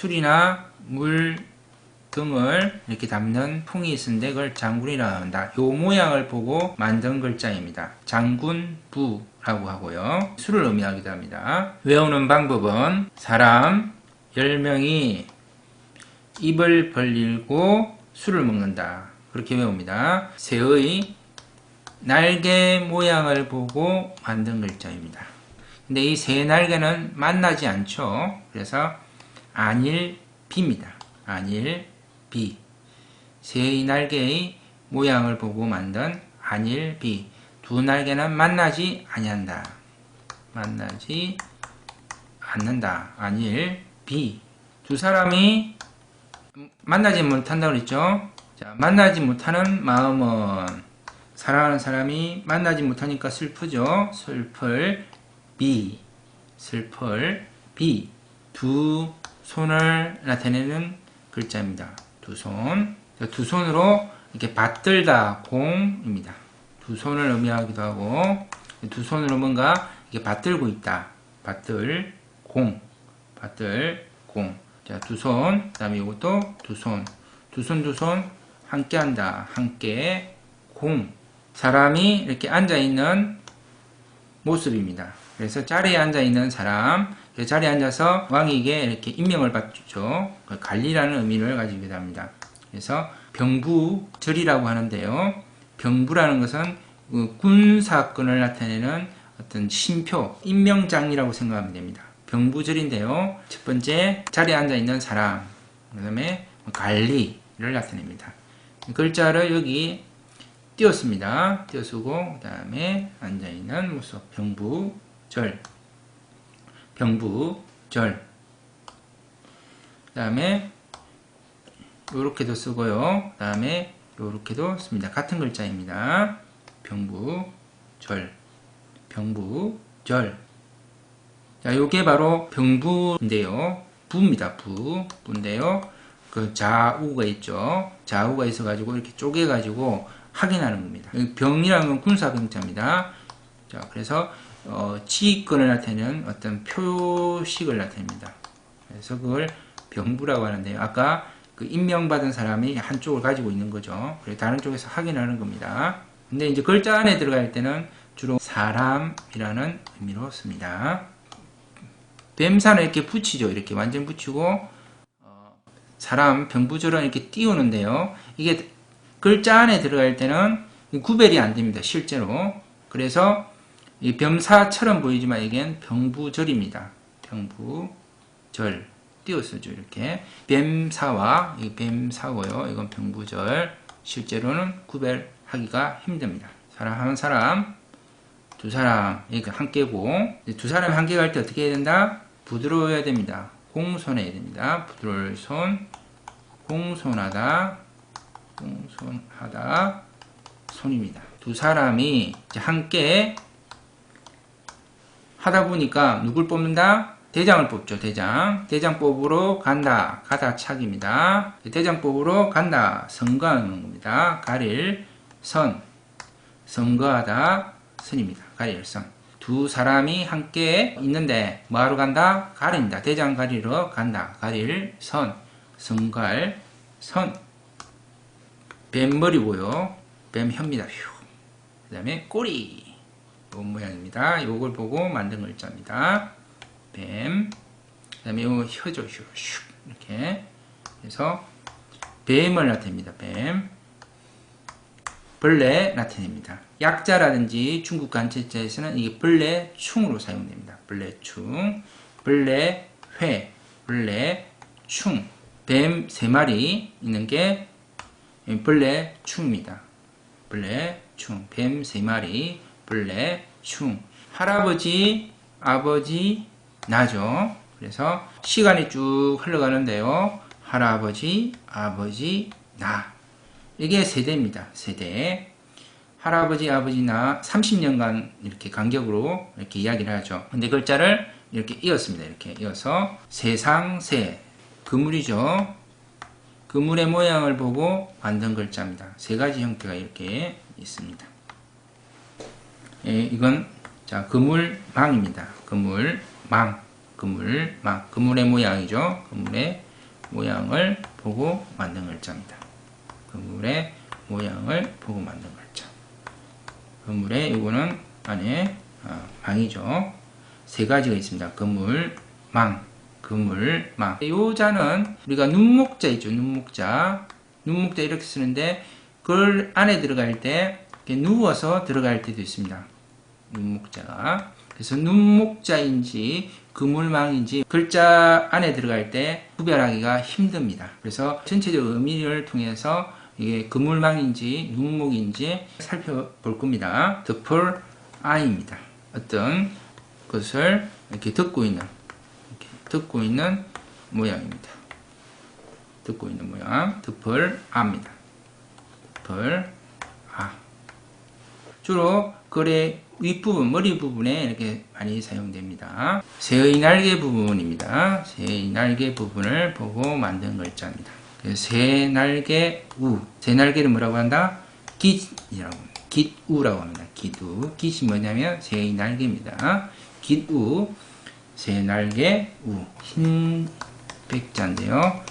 술이나 물 등을 이렇게 담는 통이 있는데 그걸 장군이라고 한다. 요 모양을 보고 만든 글자입니다. 장군부라고 하고요. 술을 의미하기도 합니다. 외우는 방법은 사람 10명이 입을 벌리고 술을 먹는다. 그렇게 외웁니다. 새의 날개 모양을 보고 만든 글자입니다. 근데 이 새 날개는 만나지 않죠. 그래서 안일비입니다. 안일비. 새의 날개의 모양을 보고 만든 안일비. 두 날개는 만나지 아니한다. 만나지 않는다. 안일비. 두 사람이 만나지 못한다고 그랬죠. 자, 만나지 못하는 마음은 사랑하는 사람이 만나지 못하니까 슬프죠. 슬플 비. 슬플 비. 두 손을 나타내는 글자입니다. 두 손. 두 손으로 이렇게 받들다 공입니다. 두 손을 의미하기도 하고 두 손으로 뭔가 이렇게 받들고 있다. 받들 공. 받들 공. 자, 두 손. 그 다음에 이것도 두 손. 두 손 함께 한다. 함께 공. 사람이 이렇게 앉아있는 모습입니다. 그래서 자리에 앉아있는 사람, 자리에 앉아서 왕에게 이렇게 임명을 받죠. 관리라는 의미를 가지기도 합니다. 그래서 병부절이라고 하는데요. 병부라는 것은 군사권을 나타내는 어떤 신표, 임명장이라고 생각하면 됩니다. 병부절인데요. 첫 번째, 자리에 앉아있는 사람, 그 다음에 관리를 나타냅니다. 글자를 여기 띄웠습니다. 띄워쓰고 그 다음에 앉아있는 모습 병부절. 병부절. 그 다음에 요렇게도 쓰고요. 그 다음에 요렇게도 씁니다. 같은 글자입니다. 병부절. 병부절. 자, 요게 바로 병부인데요. 부입니다. 부인데요. 그 좌우가 있죠. 좌우가 있어가지고 이렇게 쪼개가지고 확인하는 겁니다. 병이라는 건 군사병자입니다. 자, 그래서 지휘권을 나타내는 어떤 표식을 나타냅니다. 그래서 그걸 병부라고 하는데요. 아까 그 임명받은 사람이 한쪽을 가지고 있는 거죠. 그래서 다른 쪽에서 확인하는 겁니다. 근데 이제 글자 안에 들어갈 때는 주로 사람이라는 의미로 씁니다. 뱀사는 이렇게 붙이죠. 이렇게 완전 붙이고 사람 병부절은 이렇게 띄우는데요. 이게 글자 안에 들어갈 때는 구별이 안 됩니다. 실제로. 그래서 이 병사처럼 보이지만 이게 병부절입니다. 병부절. 띄워서죠. 이렇게. 뱀사와, 이 뱀사고요. 이건 병부절. 실제로는 구별하기가 힘듭니다. 사랑하는 사람, 두 사람, 이렇게 함께고, 두 사람이 함께 갈 때 어떻게 해야 된다? 부드러워야 됩니다. 공손해야 됩니다. 부드러울 손, 공손하다, 공손하다, 손입니다. 두 사람이 이제 함께 하다 보니까 누굴 뽑는다? 대장을 뽑죠. 대장. 대장 뽑으러 간다. 가다 착입니다. 대장 뽑으러 간다. 선거하는 겁니다. 가릴 선. 선거하다 선입니다. 가릴 선. 두 사람이 함께 있는데 뭐하러 간다? 가린다. 대장 가리러 간다. 가릴 선. 선갈 선. 뱀머리고요. 뱀혀입니다. 그 다음에 꼬리. 요 모양입니다. 요걸 보고 만든 글자입니다. 뱀. 그 다음에 요 혀죠. 슉. 이렇게. 그래서 뱀을 나타냅니다. 뱀. 벌레 나타냅니다. 약자라든지 중국 간체자에서는 이게 벌레충으로 사용됩니다. 벌레충. 벌레회. 벌레충. 뱀 3마리 있는 게 벌레충입니다. 벌레충. 뱀 3마리. 벌레충. 할아버지, 아버지, 나죠. 그래서 시간이 쭉 흘러가는데요. 할아버지, 아버지, 나. 이게 세대입니다. 세대. 할아버지, 아버지, 나 30년간 이렇게 간격으로 이렇게 이야기를 하죠. 근데 글자를 이렇게 이었습니다. 이렇게 이어서 세상, 세. 그물이죠. 그물의 모양을 보고 만든 글자입니다. 세 가지 형태가 이렇게 있습니다. 예, 이건 자 그물망입니다. 그물망, 그물망, 그물의 모양이죠. 그물의 모양을 보고 만든 글자입니다. 건물의 모양을 보고 만든 글자. 건물의 이거는 안에 망이죠. 세 가지가 있습니다. 건물, 망, 건물, 망. 요 자는 우리가 눈목자 있죠. 눈목자 이렇게 쓰는데 그걸 안에 들어갈 때 이렇게 누워서 들어갈 때도 있습니다. 눈목자가. 그래서 눈목자인지 그물망인지 글자 안에 들어갈 때 구별하기가 힘듭니다. 그래서 전체적 의미를 통해서 이게 그물망인지 눈목인지 살펴볼 겁니다. 덮을 아이입니다. 어떤 것을 이렇게 듣고 있는 모양입니다. 듣고 있는 모양, 덮을 아입니다. 덮을 아. 주로 글의 윗부분, 머리 부분에 이렇게 많이 사용됩니다. 새의 날개 부분입니다. 새의 날개 부분을 보고 만든 글자입니다. 새 날개 우. 새 날개를 뭐라고 한다? 깃이라고 합니다. 깃우라고 합니다. 깃우. 깃이 뭐냐면 새의 날개입니다. 깃우. 새 날개 우. 흰 백자인데요.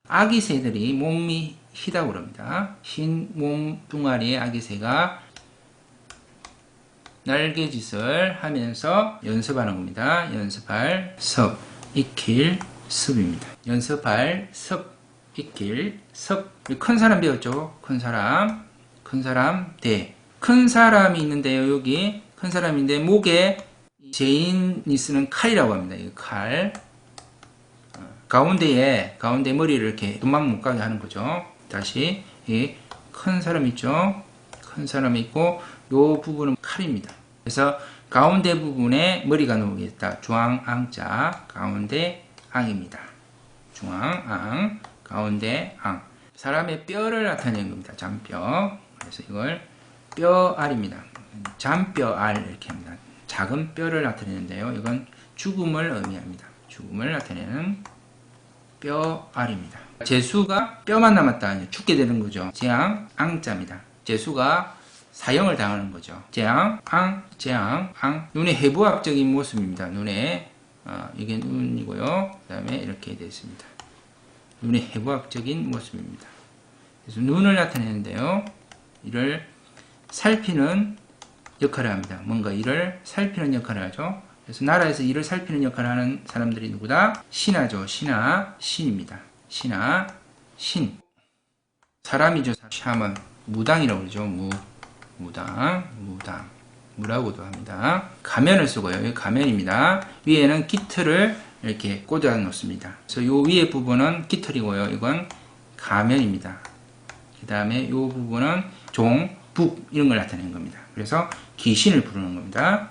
아기 새들이 몸이 희다고 그럽니다. 흰 몸뚱아리의 아기 새가 날개짓을 하면서 연습하는 겁니다. 연습할 섭, 익힐 습입니다. 연습할 섭, 익힐 섭. 큰 사람 배웠죠? 큰 사람, 대. 큰 사람이 있는데요. 여기 큰 사람인데 목에 죄인이 쓰는 칼이라고 합니다. 이 칼. 가운데 머리를 이렇게 도망 못 가게 하는 거죠. 다시 이 큰 사람 있죠? 큰 사람이 있고 요 부분은 칼입니다. 그래서 가운데 부분에 머리가 놓이겠다. 중앙앙자 가운데 앙입니다. 중앙앙 가운데 앙. 사람의 뼈를 나타내는 겁니다. 잔뼈. 그래서 이걸 뼈알입니다. 잔뼈알 이렇게 합니다. 작은 뼈를 나타내는데요. 이건 죽음을 의미합니다. 죽음을 나타내는 뼈알입니다. 제수가 뼈만 남았다. 죽게 되는 거죠. 재앙, 앙자입니다. 제수가 사형을 당하는 거죠. 재앙, 재앙, 눈의 해부학적인 모습입니다. 눈에, 이게 눈이고요. 그 다음에 이렇게 되어 있습니다. 눈의 해부학적인 모습입니다. 그래서 눈을 나타내는데요. 이를 살피는 역할을 합니다. 뭔가 이를 살피는 역할을 하죠. 그래서 나라에서 이를 살피는 역할을 하는 사람들이 누구다? 신하죠. 신입니다. 신. 사람이죠. 샤먼. 무당이라고 그러죠. 무라고도 합니다. 가면을 쓰고요. 여기 가면입니다. 위에는 깃털을 이렇게 꽂아 놓습니다. 그래서 요 위에 부분은 깃털이고요. 이건 가면입니다. 그 다음에 요 부분은 종, 북 이런 걸 나타내는 겁니다. 그래서 귀신을 부르는 겁니다.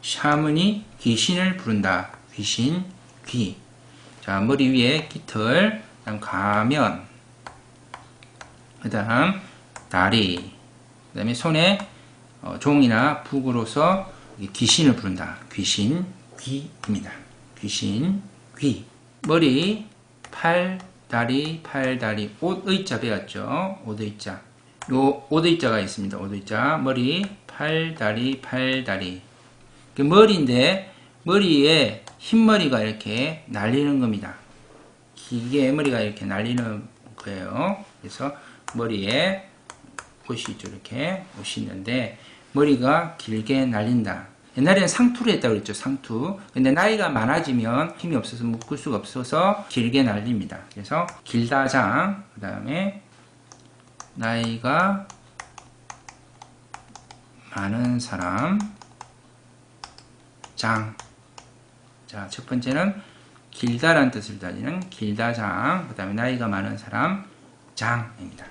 샤먼이 귀신을 부른다. 귀신, 귀. 자, 머리 위에 깃털, 그 다음 가면, 그 다음 다리, 그 다음에 손에 종이나 북으로서 귀신을 부른다. 귀신, 귀입니다. 귀신, 귀. 머리, 팔다리, 옷의자 배웠죠? 옷의자. 요 옷의자가 있습니다. 옷의자. 머리, 팔다리. 그 머리인데, 머리에 흰머리가 이렇게 날리는 겁니다. 기계 머리가 이렇게 날리는 거예요. 그래서 머리에 옷이 있죠. 이렇게 옷이 있는데 머리가 길게 날린다. 옛날에는 상투를 했다고 그랬죠. 상투. 근데 나이가 많아지면 힘이 없어서 묶을 수가 없어서 길게 날립니다. 그래서 길다장. 그 다음에 나이가 많은 사람 장. 자, 첫 번째는 길다라는 뜻을 가지는 길다장. 그 다음에 나이가 많은 사람 장입니다.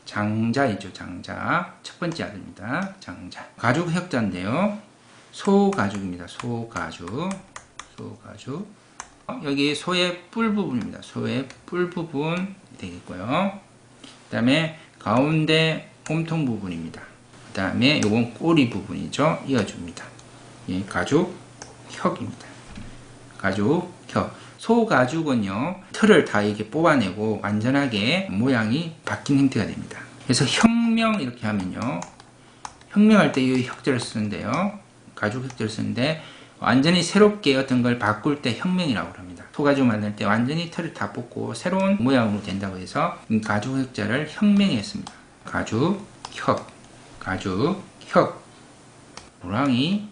장자이죠. 장자. 첫 번째 아들입니다. 장자. 가죽 혁자인데요. 소가죽입니다. 소가죽. 여기 소의 뿔 부분입니다. 소의 뿔 부분 되겠고요. 그 다음에 가운데 몸통 부분입니다. 그 다음에 요건 꼬리 부분이죠. 이어줍니다. 예, 가죽 혁입니다. 가죽 혁. 소가죽은요, 털을 다 이렇게 뽑아내고 완전하게 모양이 바뀐 형태가 됩니다. 그래서 혁명 이렇게 하면요, 혁명할 때 이 혁자를 쓰는데요, 가죽 혁자를 쓰는데 완전히 새롭게 어떤 걸 바꿀 때 혁명이라고 합니다. 소가죽 만들 때 완전히 털을 다 뽑고 새로운 모양으로 된다고 해서 가죽혁자를 혁명했습니다. 가죽혁, 가죽혁, 호랑이,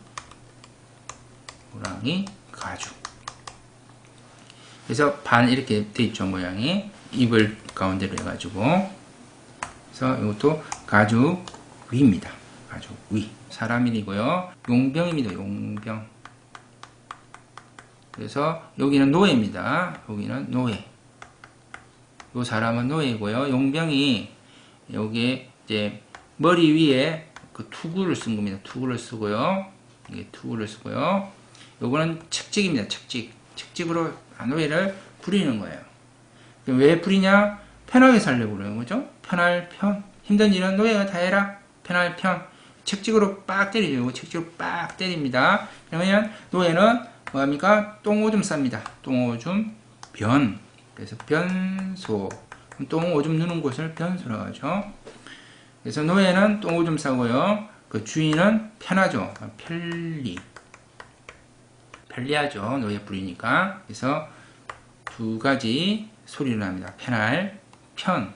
가죽. 그래서 반 이렇게 돼 있죠, 모양이. 입을 가운데로 해가지고. 그래서 이것도 가죽 위입니다. 가죽 위. 사람 일이고요. 용병입니다. 용병. 그래서 여기는 노예입니다. 여기는 노예. 요 사람은 노예고요. 용병이 여기에 이제 머리 위에 그 투구를 쓴 겁니다. 투구를 쓰고요. 이게 투구를 쓰고요. 요거는 책직입니다. 책직. 책직으로 노예를 부리는 거예요. 왜 부리냐? 편하게 살려고 그러는 거죠. 편할 편. 힘든 일은 노예가 다 해라. 편할 편. 책직으로 빡 때리죠. 책직으로 빡 때립니다. 그러면 노예는 뭐합니까? 똥오줌 쌉니다. 똥오줌 변. 그래서 변소. 똥오줌 누는 곳을 변소라고 하죠. 그래서 노예는 똥오줌 싸고요. 그 주인은 편하죠. 편리하죠. 노예 부리니까. 그래서 두 가지 소리를 합니다. 편할, 편.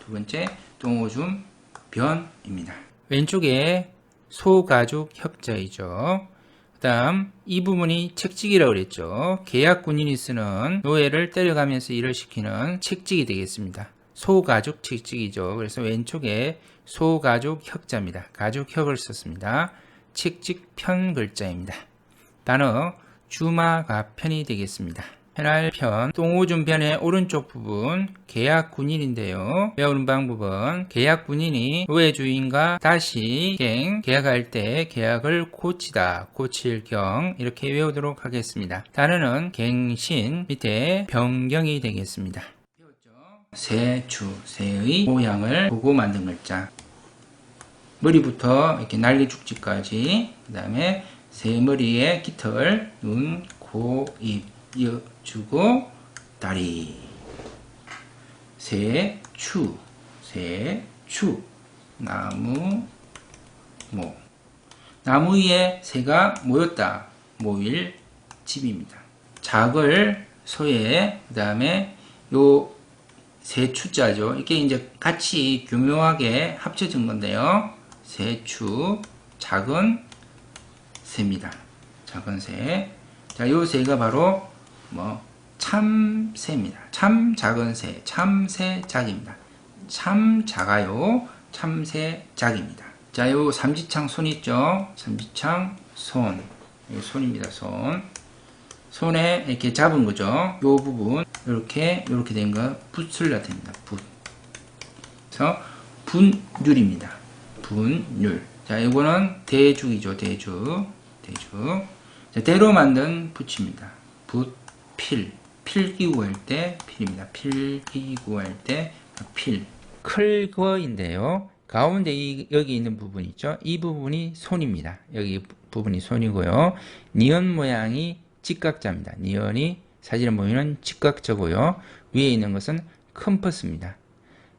두 번째, 똥오줌, 변입니다. 왼쪽에 소가죽 협자이죠. 그 다음 이 부분이 책직이라고 그랬죠. 계약군인이 쓰는 노예를 때려가면서 일을 시키는 책직이 되겠습니다. 소가죽 책직이죠. 그래서 왼쪽에 소가죽 혁자입니다. 가죽혁을 썼습니다. 책직 편 글자입니다. 단어 주마가편이 되겠습니다. 편할 편, 똥오줌 편의 오른쪽 부분 계약군인인데요. 배우는 방법은 계약군인이 노예 주인과 다시 계약할 때 계약을 고치다, 고칠 경 이렇게 외우도록 하겠습니다. 단어는 갱신 밑에 변경이 되겠습니다. 새추, 새의 모양을 보고 만든 글자. 머리부터 이렇게 난리죽지까지, 그 다음에 새 머리에 깃털, 눈, 코, 입, 이어주고 다리. 새추, 새추. 나무, 모. 나무 위에 새가 모였다. 모일 집입니다. 작을 소에, 그 다음에 요 새추자죠. 이게 이제 같이 교묘하게 합쳐진 건데요. 새추, 작은 새입니다. 작은 새. 자, 요 새가 바로 참새입니다. 참 작은 새, 참새작입니다. 참 작아요. 참새작입니다. 자, 요 삼지창 손 있죠? 삼지창 손. 요 손입니다. 손. 손에 이렇게 잡은 거죠. 요 부분 이렇게 된 거 붓을 나타냅니다. 붓. 그래서 분율입니다. 분율. 자, 이거는 대죽이죠. 대죽. 자, 대로 만든 붓입니다. 붓, 필. 필기구 할 때 필입니다. 필기구 할 때 필. 클거인데요. 가운데 여기 있는 부분 있죠. 이 부분이 손입니다. 여기 부분이 손이고요. 니은 모양이 직각자입니다. 니은이 사진에 보이는 직각자고요. 위에 있는 것은 컴퍼스입니다.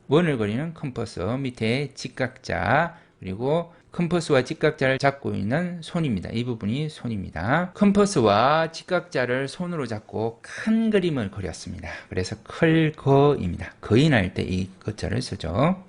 원을 그리는 컴퍼스, 밑에 직각자, 그리고 컴퍼스와 직각자를 잡고 있는 손입니다. 이 부분이 손입니다. 컴퍼스와 직각자를 손으로 잡고 큰 그림을 그렸습니다. 그래서 클거입니다. 거인할 때 이 거자를 쓰죠.